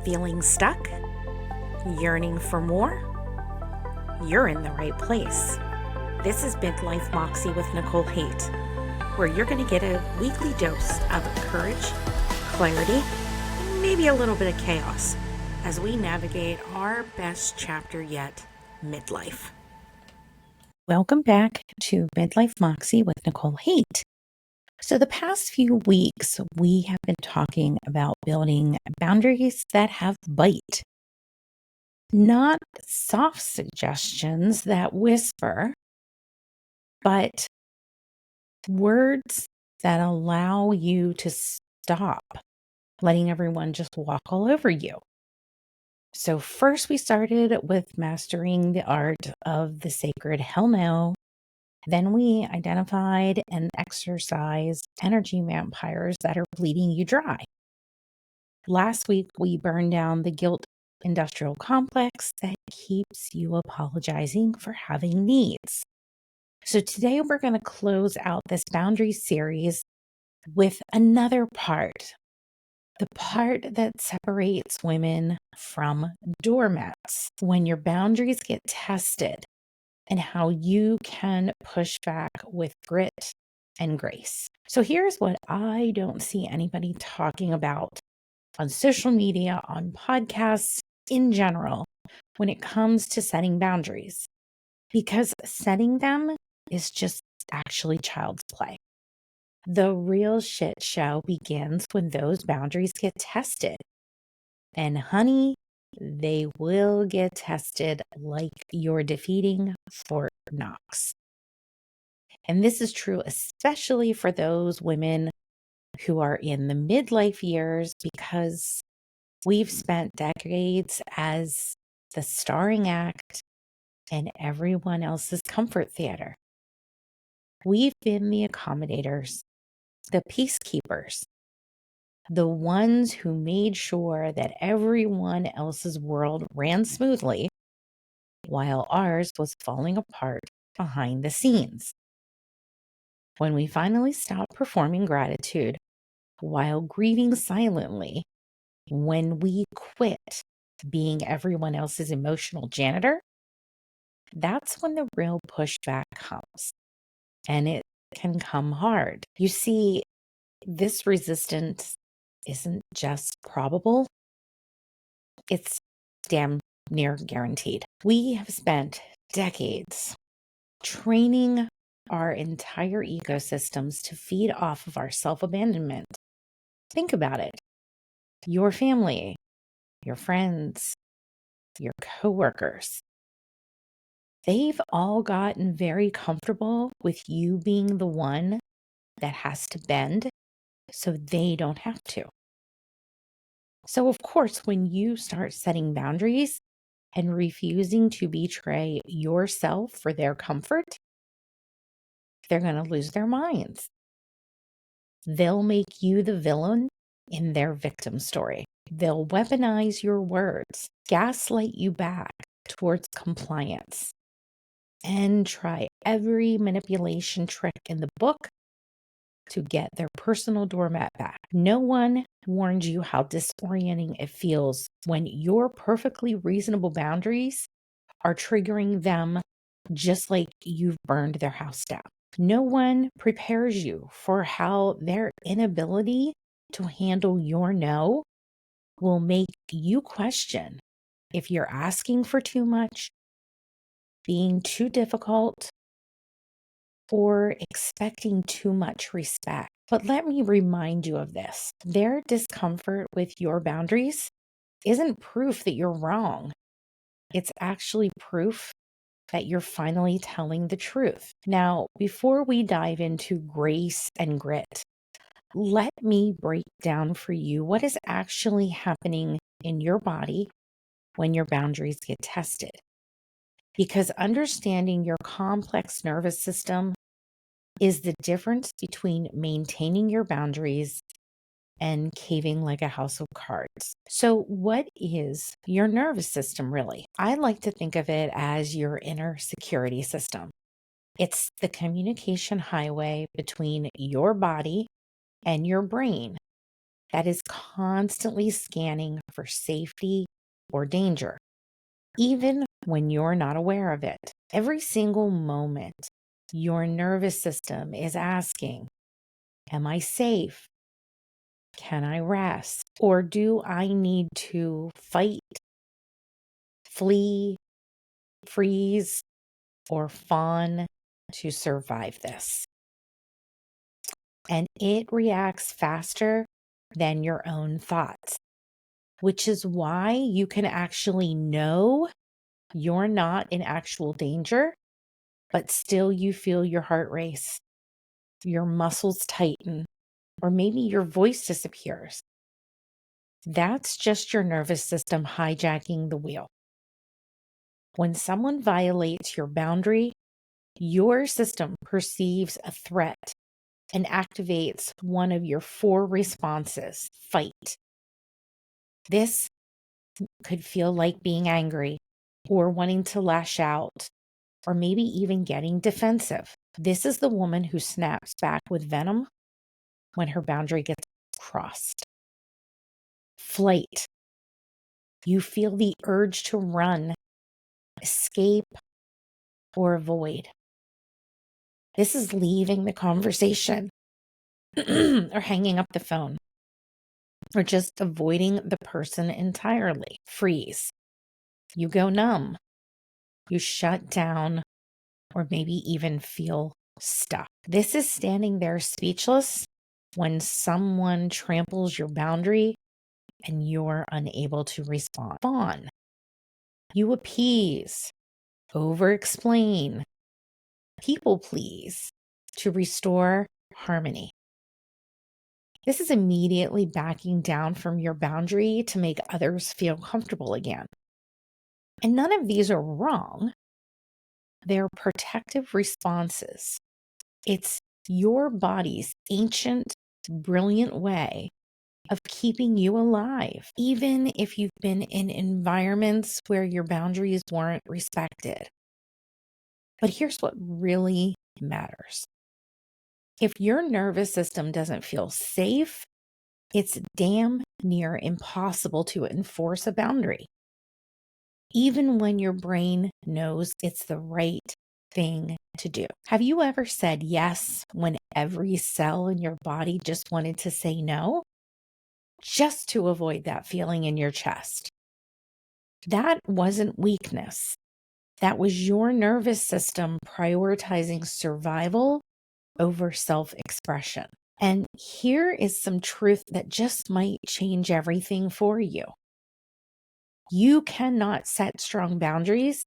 Feeling stuck? Yearning for more? You're in the right place. This is Midlife Moxie with Nicole Hate, where you're going to get a weekly dose of courage, clarity, and maybe a little bit of chaos as we navigate our best chapter yet, midlife. Welcome back to Midlife Moxie with Nicole Hate. So the past few weeks, we have been talking about building boundaries that have bite. Not soft suggestions that whisper, but words that allow you to stop letting everyone just walk all over you. So first we started with mastering the art of the sacred hell no. Then we identified and exorcised energy vampires that are bleeding you dry. Last week, we burned down the guilt industrial complex that keeps you apologizing for having needs. So today, we're going to close out this boundary series with another part, the part that separates women from doormats when your boundaries get tested, and how you can push back with grit and grace. So here's what I don't see anybody talking about on social media, on podcasts, in general, when it comes to setting boundaries. Because setting them is just actually child's play. The real shit show begins when those boundaries get tested. And honey, they will get tested like you're defeating Fort Knox. And this is true especially for those women who are in the midlife years, because we've spent decades as the starring act in everyone else's comfort theater. We've been the accommodators, the peacekeepers, the ones who made sure that everyone else's world ran smoothly while ours was falling apart behind the scenes. When we finally stopped performing gratitude while grieving silently, when we quit being everyone else's emotional janitor, that's when the real pushback comes. And it can come hard. You see, this resistance isn't just probable, it's damn near guaranteed. We have spent decades training our entire ecosystems to feed off of our self-abandonment. Think about it. Your family, your friends, your coworkers, they've all gotten very comfortable with you being the one that has to bend so they don't have to. So, of course, when you start setting boundaries and refusing to betray yourself for their comfort, they're going to lose their minds. They'll make you the villain in their victim story. They'll weaponize your words, gaslight you back towards compliance, and try every manipulation trick in the book to get their personal doormat back. No one warned you how disorienting it feels when your perfectly reasonable boundaries are triggering them just like you've burned their house down. No one prepares you for how their inability to handle your no will make you question if you're asking for too much, being too difficult, or expecting too much respect. But let me remind you of this. Their discomfort with your boundaries isn't proof that you're wrong. It's actually proof that you're finally telling the truth. Now, before we dive into grace and grit, let me break down for you what is actually happening in your body when your boundaries get tested. Because understanding your complex nervous system is the difference between maintaining your boundaries and caving like a house of cards. So what is your nervous system really? I like to think of it as your inner security system. It's the communication highway between your body and your brain that is constantly scanning for safety or danger, even when you're not aware of it. Every single moment, your nervous system is asking, am I safe? Can I rest? Or do I need to fight, flee, freeze, or fawn to survive this? And it reacts faster than your own thoughts, which is why you can actually know you're not in actual danger, but still you feel your heart race, your muscles tighten, or maybe your voice disappears. That's just your nervous system hijacking the wheel. When someone violates your boundary, your system perceives a threat and activates one of your 4 responses: fight. This could feel like being angry or wanting to lash out, or maybe even getting defensive. This is the woman who snaps back with venom when her boundary gets crossed. Flight. You feel the urge to run, escape, or avoid. This is leaving the conversation or hanging up the phone or just avoiding the person entirely. Freeze. You go numb. You shut down or maybe even feel stuck. This is standing there speechless when someone tramples your boundary and you're unable to respond. Fawn. You appease, over-explain, people please to restore harmony. This is immediately backing down from your boundary to make others feel comfortable again. And none of these are wrong. They're protective responses. It's your body's ancient, brilliant way of keeping you alive, even if you've been in environments where your boundaries weren't respected. But here's what really matters. If your nervous system doesn't feel safe, it's damn near impossible to enforce a boundary, even when your brain knows it's the right thing to do. Have you ever said yes when every cell in your body just wanted to say no? Just to avoid that feeling in your chest. That wasn't weakness. That was your nervous system prioritizing survival over self-expression. And here is some truth that just might change everything for you. You cannot set strong boundaries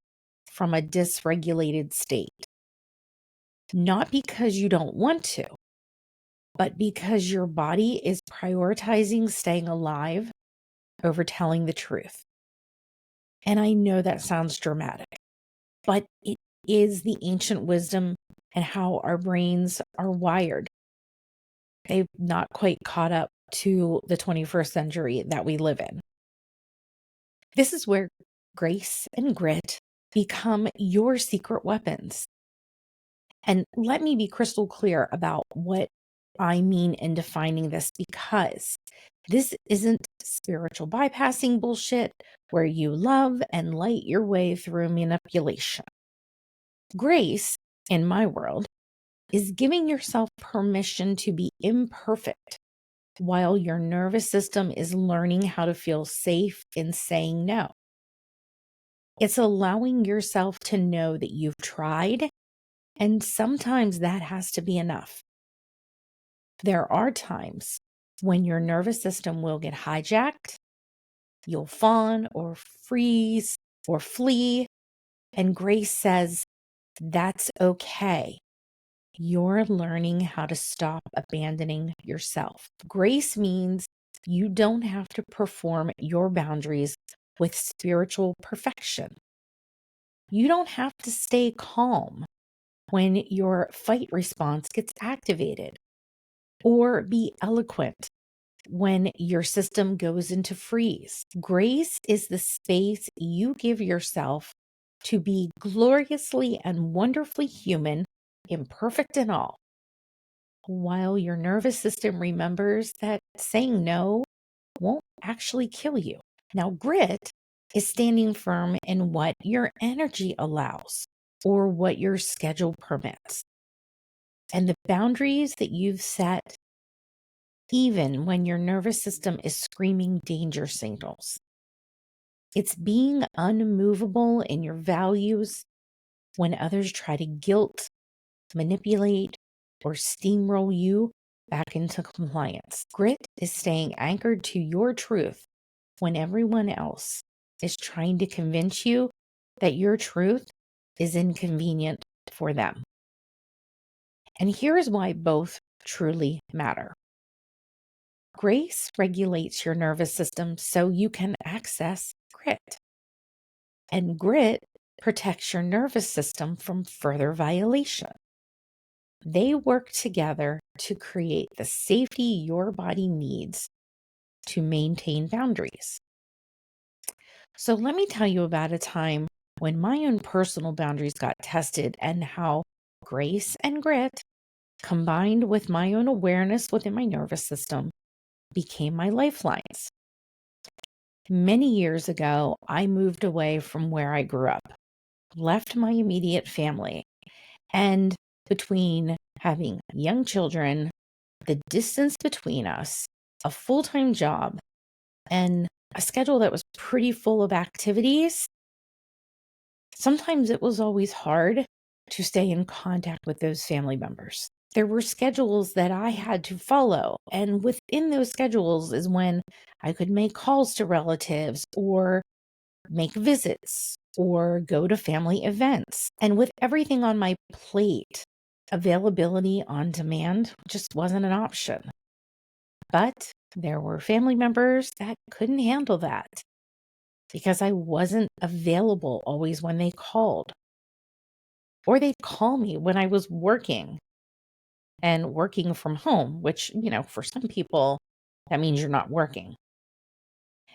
from a dysregulated state. Not because you don't want to, but because your body is prioritizing staying alive over telling the truth. And I know that sounds dramatic, but it is the ancient wisdom and how our brains are wired. They've not quite caught up to the 21st century that we live in. This is where grace and grit become your secret weapons. And let me be crystal clear about what I mean in defining this, because this isn't spiritual bypassing bullshit where you love and light your way through manipulation. Grace, in my world, is giving yourself permission to be imperfect while your nervous system is learning how to feel safe in saying no. It's allowing yourself to know that you've tried, and sometimes that has to be enough. There are times when your nervous system will get hijacked, you'll fawn or freeze or flee, and grace says, that's okay. You're learning how to stop abandoning yourself. Grace means you don't have to perform your boundaries with spiritual perfection. You don't have to stay calm when your fight response gets activated, or be eloquent when your system goes into freeze. Grace is the space you give yourself to be gloriously and wonderfully human, imperfect and all, while your nervous system remembers that saying no won't actually kill you. Now, grit is standing firm in what your energy allows or what your schedule permits. And the boundaries that you've set, even when your nervous system is screaming danger signals. It's being unmovable in your values when others try to guilt, manipulate, or steamroll you back into compliance. Grit is staying anchored to your truth when everyone else is trying to convince you that your truth is inconvenient for them. And here's why both truly matter. Grace regulates your nervous system so you can access grit. And grit protects your nervous system from further violation. They work together to create the safety your body needs to maintain boundaries. So let me tell you about a time when my own personal boundaries got tested and how grace and grit, combined with my own awareness within my nervous system, became my lifelines. Many years ago, I moved away from where I grew up, left my immediate family, and between having young children, the distance between us, a full-time job, and a schedule that was pretty full of activities, sometimes it was always hard to stay in contact with those family members. There were schedules that I had to follow, and within those schedules is when I could make calls to relatives or make visits or go to family events. And with everything on my plate, availability on demand just wasn't an option. But there were family members that couldn't handle that because I wasn't available always when they called. Or they'd call me when I was working and working from home, which, for some people, that means you're not working.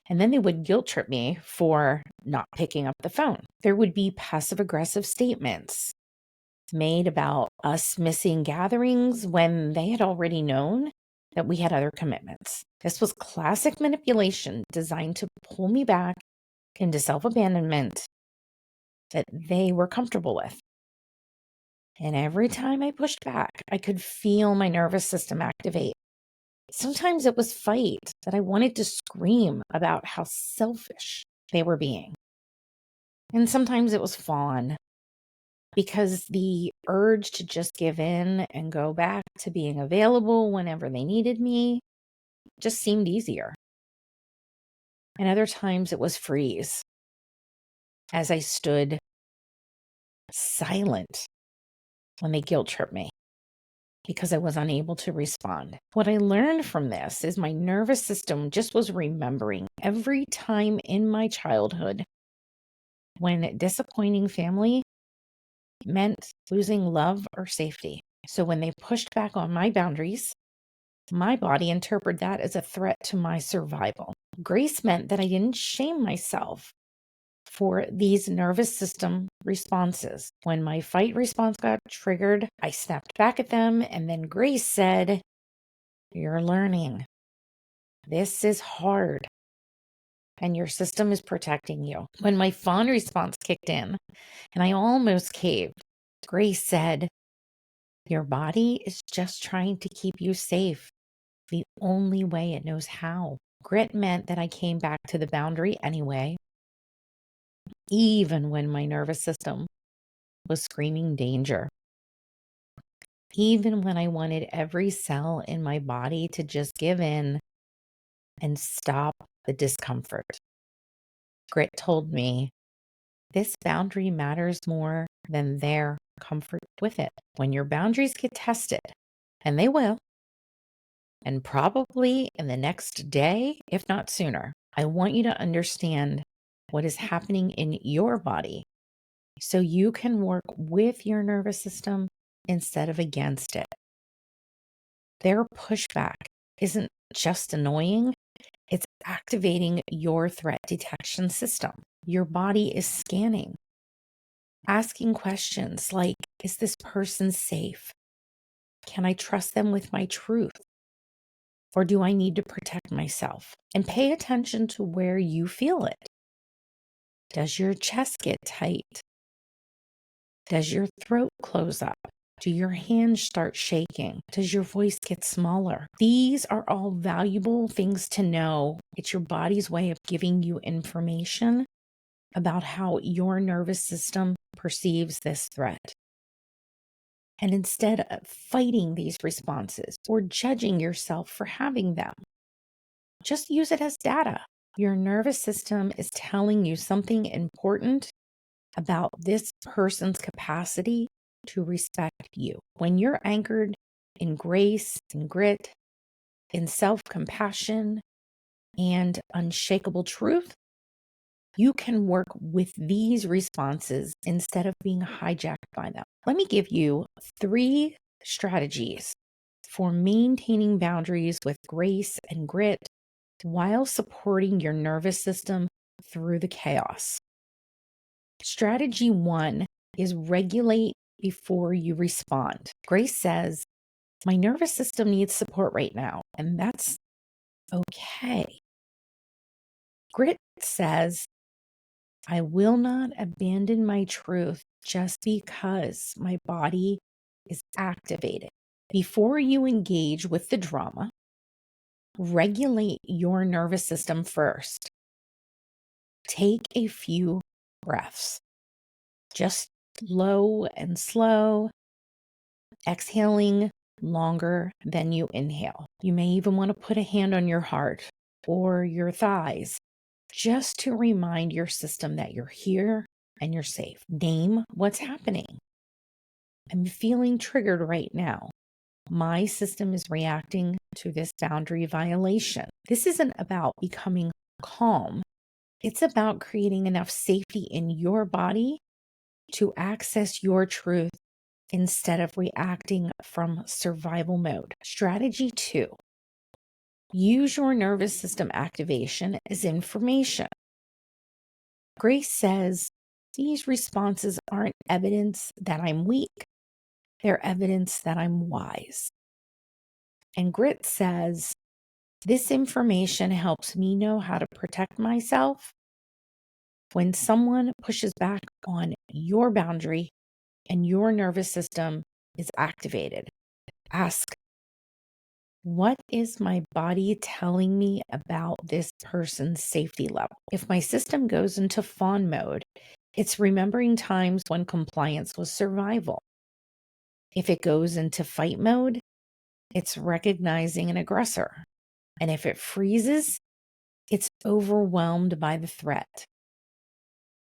And then they would guilt trip me for not picking up the phone. There would be passive aggressive statements made about us missing gatherings when they had already known that we had other commitments. This was classic manipulation designed to pull me back into self-abandonment that they were comfortable with. And every time I pushed back, I could feel my nervous system activate. Sometimes it was fight that I wanted to scream about how selfish they were being. And sometimes it was fawn because the urge to just give in and go back to being available whenever they needed me just seemed easier. And other times it was freeze as I stood silent when they guilt tripped me because I was unable to respond. What I learned from this is my nervous system just was remembering every time in my childhood when disappointing family meant losing love or safety. So when they pushed back on my boundaries, my body interpreted that as a threat to my survival. Grace meant that I didn't shame myself for these nervous system responses. When my fight response got triggered, I snapped back at them, and then grace said, "You're learning. This is hard, and your system is protecting you." When my fawn response kicked in, and I almost caved, grace said, "Your body is just trying to keep you safe the only way it knows how." Grit meant that I came back to the boundary anyway, even when my nervous system was screaming danger. Even when I wanted every cell in my body to just give in and stop the discomfort. Grit told me, this boundary matters more than their comfort with it. When your boundaries get tested, and they will, and probably in the next day, if not sooner, I want you to understand what is happening in your body so you can work with your nervous system instead of against it. Their pushback isn't just annoying, it's activating your threat detection system. Your body is scanning, asking questions like, is this person safe? Can I trust them with my truth? Or do I need to protect myself? And pay attention to where you feel it. Does your chest get tight? Does your throat close up? Do your hands start shaking? Does your voice get smaller? These are all valuable things to know. It's your body's way of giving you information about how your nervous system perceives this threat. And instead of fighting these responses or judging yourself for having them, just use it as data. Your nervous system is telling you something important about this person's capacity to respect you. When you're anchored in grace and grit, in self-compassion and unshakable truth, you can work with these responses instead of being hijacked by them. Let me give you 3 strategies for maintaining boundaries with grace and grit while supporting your nervous system through the chaos. Strategy 1 is regulate before you respond. Grace says, my nervous system needs support right now, and that's okay. Grit says, I will not abandon my truth just because my body is activated. Before you engage with the drama, regulate your nervous system first. Take a few breaths, just low and slow, exhaling longer than you inhale. You may even want to put a hand on your heart or your thighs just to remind your system that you're here and you're safe. Name what's happening. I'm feeling triggered right now. My system is reacting to this boundary violation. This isn't about becoming calm. It's about creating enough safety in your body to access your truth instead of reacting from survival mode. Strategy 2. Use your nervous system activation as information. Grace says these responses aren't evidence that I'm weak. They're evidence that I'm wise. And Grit says this information helps me know how to protect myself. When someone pushes back on your boundary and your nervous system is activated, ask, what is my body telling me about this person's safety level? If my system goes into fawn mode, it's remembering times when compliance was survival. If it goes into fight mode, it's recognizing an aggressor. And if it freezes, it's overwhelmed by the threat.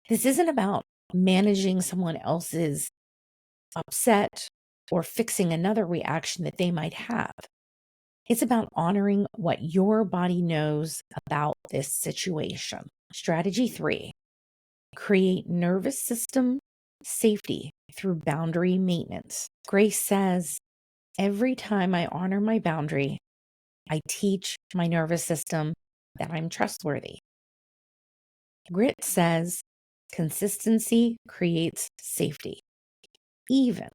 This isn't about managing someone else's upset or fixing another reaction that they might have. It's about honoring what your body knows about this situation. Strategy 3, create nervous system safety through boundary maintenance. Grace says, every time I honor my boundary, I teach my nervous system that I'm trustworthy. Grit says, consistency creates safety, even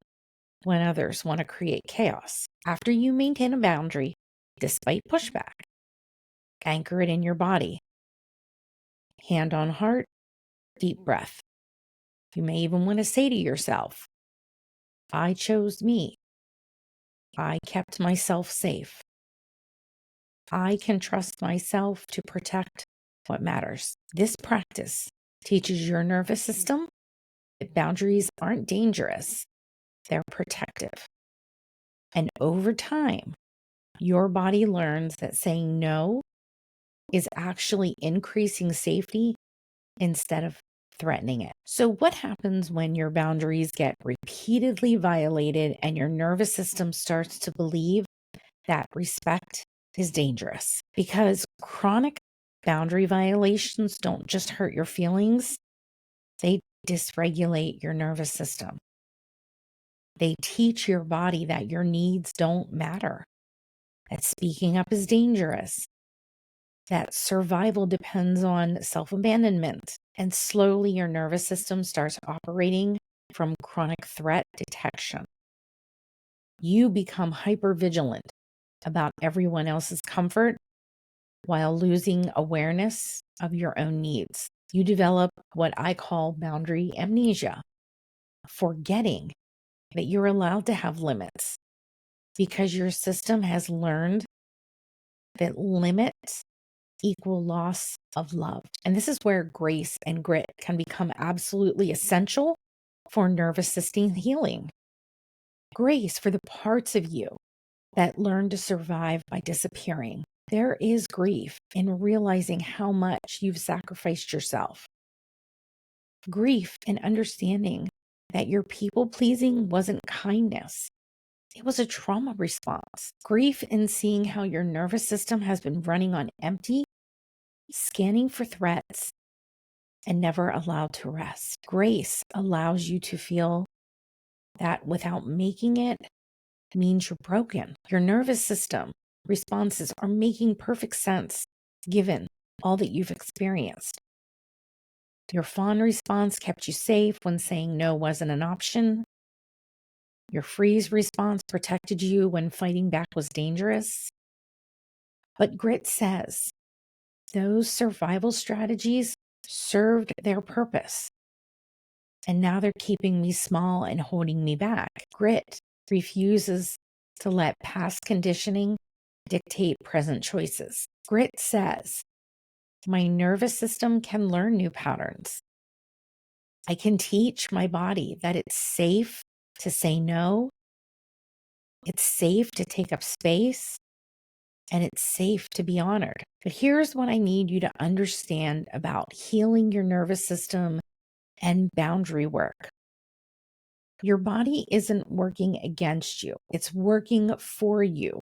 when others want to create chaos. After you maintain a boundary, despite pushback, anchor it in your body. Hand on heart, deep breath. You may even want to say to yourself, I chose me. I kept myself safe. I can trust myself to protect what matters. This practice teaches your nervous system that boundaries aren't dangerous, they're protective. And over time, your body learns that saying no is actually increasing safety instead of threatening it. So what happens when your boundaries get repeatedly violated and your nervous system starts to believe that respect is dangerous? Because chronic boundary violations don't just hurt your feelings, they dysregulate your nervous system. They teach your body that your needs don't matter, that speaking up is dangerous, that survival depends on self-abandonment, and slowly your nervous system starts operating from chronic threat detection. You become hypervigilant about everyone else's comfort while losing awareness of your own needs. You develop what I call boundary amnesia, forgetting that you're allowed to have limits because your system has learned that limits equal loss of love. And this is where grace and grit can become absolutely essential for nervous system healing. Grace for the parts of you that learn to survive by disappearing. There is grief in realizing how much you've sacrificed yourself. Grief in understanding that your people pleasing wasn't kindness. It was a trauma response. Grief in seeing how your nervous system has been running on empty, scanning for threats, and never allowed to rest. Grace allows you to feel that without making it means you're broken. Your nervous system responses are making perfect sense given all that you've experienced. Your fawn response kept you safe when saying no wasn't an option. Your freeze response protected you when fighting back was dangerous. But grit says those survival strategies served their purpose. And now they're keeping me small and holding me back. Grit refuses to let past conditioning dictate present choices. Grit says, my nervous system can learn new patterns. I can teach my body that it's safe to say no, it's safe to take up space, and it's safe to be honored. But here's what I need you to understand about healing your nervous system and boundary work. Your body isn't working against you. It's working for you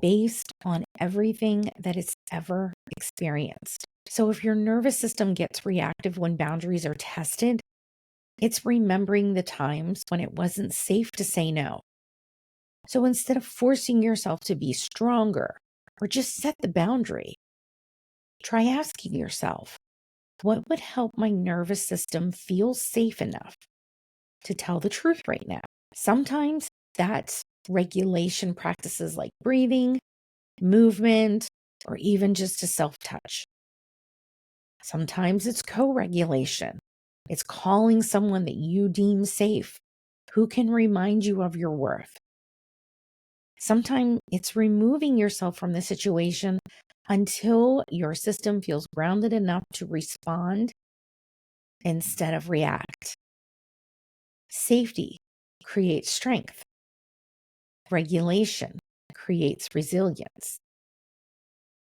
based on everything that it's ever experienced. So if your nervous system gets reactive when boundaries are tested, it's remembering the times when it wasn't safe to say no. So instead of forcing yourself to be stronger or just set the boundary, try asking yourself, what would help my nervous system feel safe enough to tell the truth right now? Sometimes that's regulation practices like breathing, movement, or even just a self-touch. Sometimes it's co-regulation. It's calling someone that you deem safe, who can remind you of your worth. Sometimes it's removing yourself from the situation until your system feels grounded enough to respond instead of react. Safety creates strength. Regulation creates resilience.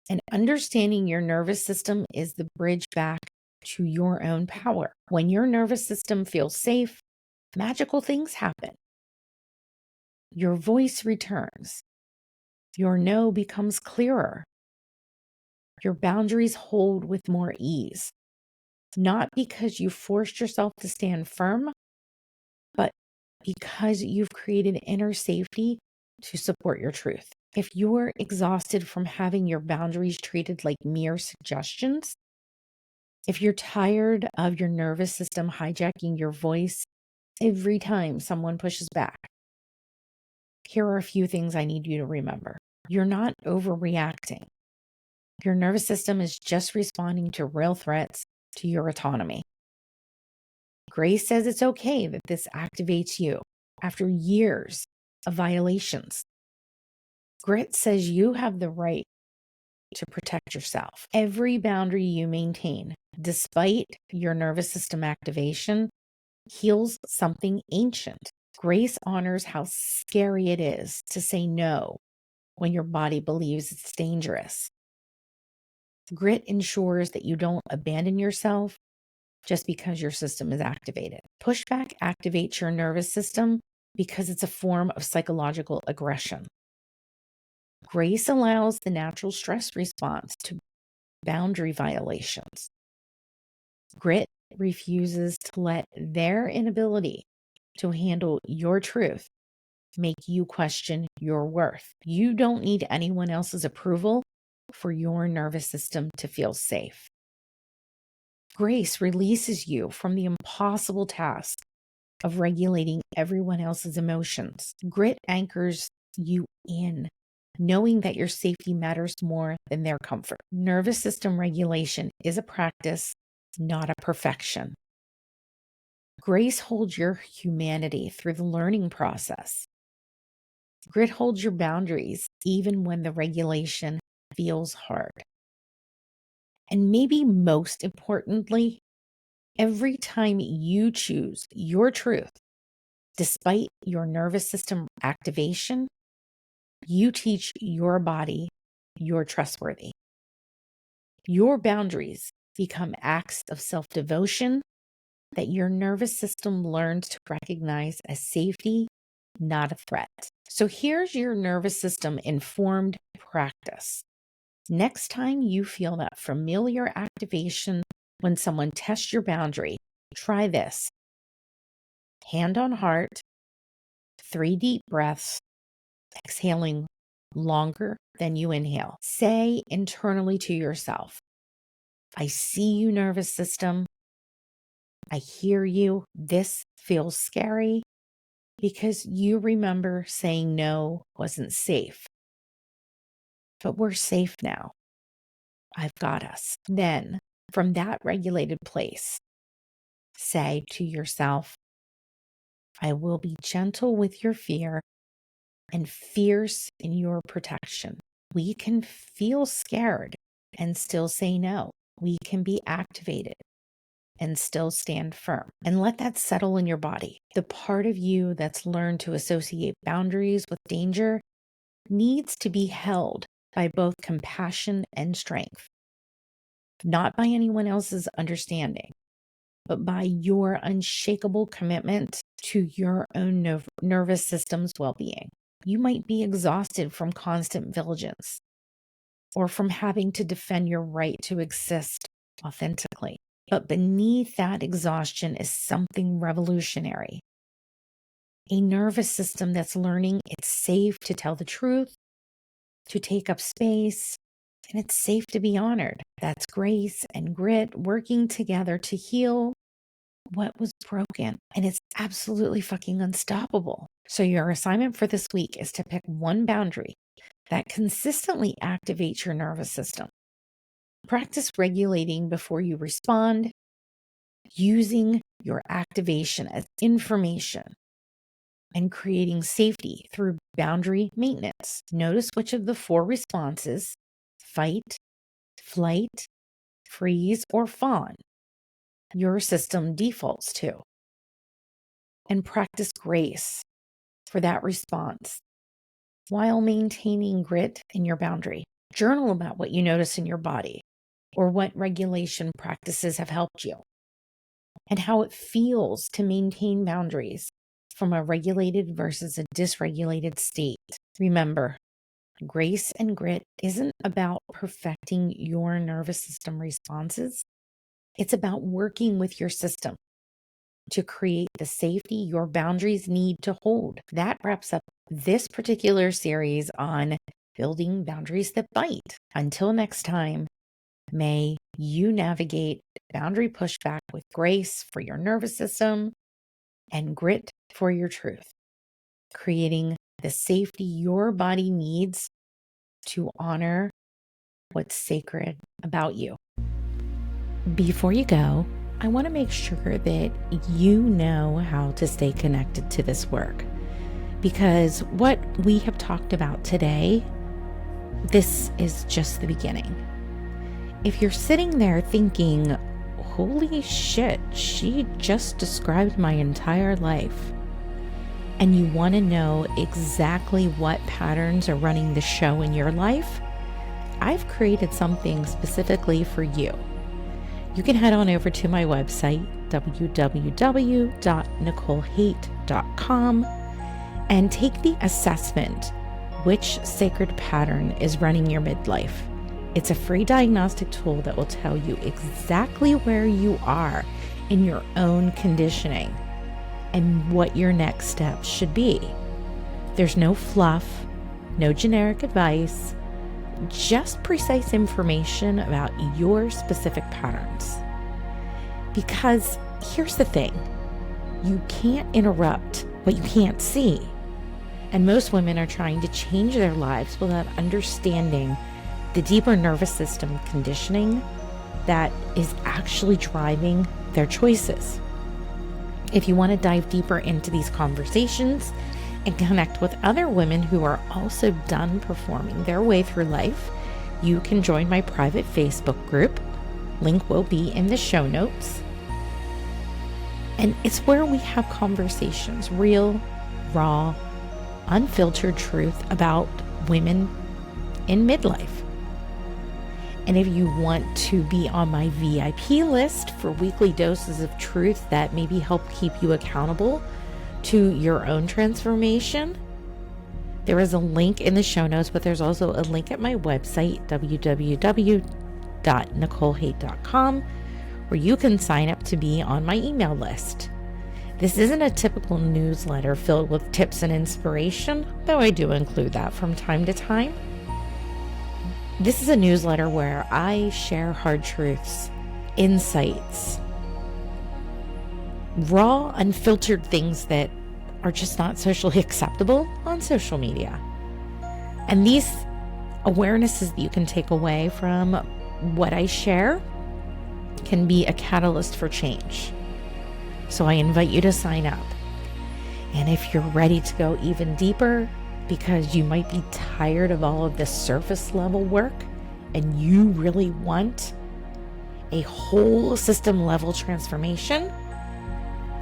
And understanding your nervous system is the bridge back to your own power. When your nervous system feels safe, magical things happen. Your voice returns. Your no becomes clearer. Your boundaries hold with more ease. Not because you forced yourself to stand firm, but because you've created inner safety to support your truth. If you're exhausted from having your boundaries treated like mere suggestions, if you're tired of your nervous system hijacking your voice every time someone pushes back, here are a few things I need you to remember. You're not overreacting. Your nervous system is just responding to real threats to your autonomy. Grace says it's okay that this activates you after years of violations. Grit says you have the right to protect yourself. Every boundary you maintain, despite your nervous system activation, heals something ancient. Grace honors how scary it is to say no when your body believes it's dangerous. Grit ensures that you don't abandon yourself just because your system is activated. Pushback activates your nervous system because it's a form of psychological aggression. Grace allows the natural stress response to boundary violations. Grit refuses to let their inability to handle your truth make you question your worth. You don't need anyone else's approval for your nervous system to feel safe. Grace releases you from the impossible task of regulating everyone else's emotions. Grit anchors you in, knowing that your safety matters more than their comfort. Nervous system regulation is a practice, not a perfection. Grace holds your humanity through the learning process. Grit holds your boundaries even when the regulation feels hard. And maybe most importantly, every time you choose your truth, despite your nervous system activation, you teach your body you're trustworthy. Your boundaries become acts of self-devotion that your nervous system learns to recognize as safety, not a threat. So here's your nervous system informed practice. Next time you feel that familiar activation when someone tests your boundary, try this. Hand on heart, 3 deep breaths, exhaling longer than you inhale. Say internally to yourself, I see you, nervous system. I hear you. This feels scary because you remember saying no wasn't safe. But we're safe now. I've got us. Then, from that regulated place, say to yourself, I will be gentle with your fear and fierce in your protection. We can feel scared and still say no. We can be activated and still stand firm. And let that settle in your body. The part of you that's learned to associate boundaries with danger needs to be held by both compassion and strength, not by anyone else's understanding, but by your unshakable commitment to your own nervous system's well-being. You might be exhausted from constant vigilance or from having to defend your right to exist authentically. But beneath that exhaustion is something revolutionary. A nervous system that's learning it's safe to tell the truth, to take up space, and it's safe to be honored. That's grace and grit working together to heal what was broken. And it's absolutely fucking unstoppable. So your assignment for this week is to pick one boundary that consistently activates your nervous system. Practice regulating before you respond, using your activation as information, and creating safety through boundary maintenance. Notice which of the 4 responses, fight, flight, freeze, or fawn, your system defaults to. And practice grace for that response while maintaining grit in your boundary. Journal about what you notice in your body or what regulation practices have helped you and how it feels to maintain boundaries from a regulated versus a dysregulated state. Remember, grace and grit isn't about perfecting your nervous system responses. It's about working with your system to create the safety your boundaries need to hold. That wraps up this particular series on building boundaries that bite. Until next time, may you navigate boundary pushback with grace for your nervous system and grit for your truth, creating the safety your body needs to honor what's sacred about you. Before you go, I want to make sure that you know how to stay connected to this work, because what we have talked about today, this is just the beginning. If you're sitting there thinking, holy shit, she just described my entire life, and you want to know exactly what patterns are running the show in your life, I've created something specifically for you. You can head on over to my website, www.nicolehate.com, and take the assessment, which sacred pattern is running your midlife. It's a free diagnostic tool that will tell you exactly where you are in your own conditioning and what your next steps should be. There's no fluff, no generic advice, just precise information about your specific patterns. Because here's the thing, You can't interrupt what you can't see. And most women are trying to change their lives without understanding the deeper nervous system conditioning that is actually driving their choices. If you want to dive deeper into these conversations and connect with other women who are also done performing their way through life, you can join my private Facebook group. Link will be in the show notes. And it's where we have conversations, real, raw, unfiltered truth about women in midlife. And if you want to be on my VIP list for weekly doses of truth that maybe help keep you accountable to your own transformation, there is a link in the show notes, but there's also a link at my website, www.nicolehate.com, where you can sign up to be on my email list. This isn't a typical newsletter filled with tips and inspiration, though I do include that from time to time. This is a newsletter where I share hard truths, insights, raw, unfiltered things that are just not socially acceptable on social media. And these awarenesses that you can take away from what I share can be a catalyst for change. So I invite you to sign up. And if you're ready to go even deeper, because you might be tired of all of this surface level work and you really want a whole system level transformation,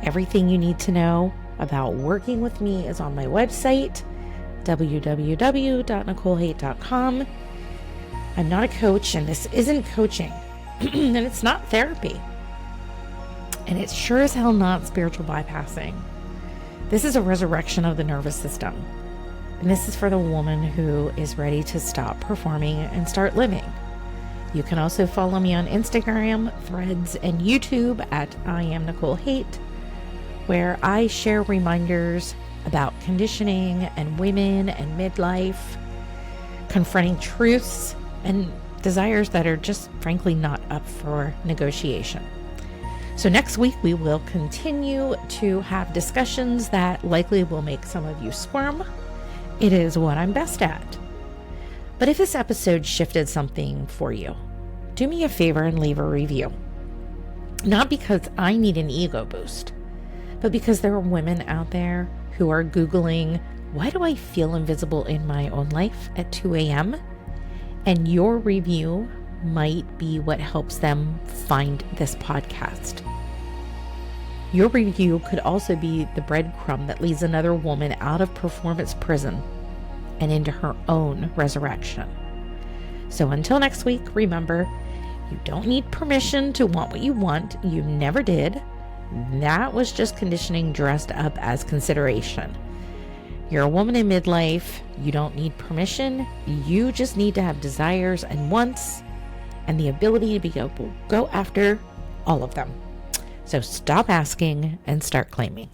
everything you need to know about working with me is on my website, www.nicolehate.com. I'm not a coach, and this isn't coaching, and it's not therapy, and it's sure as hell not spiritual bypassing. This is a resurrection of the nervous system. And this is for the woman who is ready to stop performing and start living. You can also follow me on Instagram, Threads, and YouTube at I am Nicole Hate, where I share reminders about conditioning and women and midlife, confronting truths and desires that are just frankly not up for negotiation. So next week we will continue to have discussions that likely will make some of you squirm. It is what I'm best at. But if this episode shifted something for you, do me a favor and leave a review. Not because I need an ego boost, but because there are women out there who are Googling, why do I feel invisible in my own life at 2 a.m.? And your review might be what helps them find this podcast. Your review could also be the breadcrumb that leads another woman out of performance prison and into her own resurrection. So until next week, remember, you don't need permission to want what you want. You never did. That was just conditioning dressed up as consideration. You're a woman in midlife. You don't need permission. You just need to have desires and wants and the ability to be able to go after all of them. So stop asking and start claiming.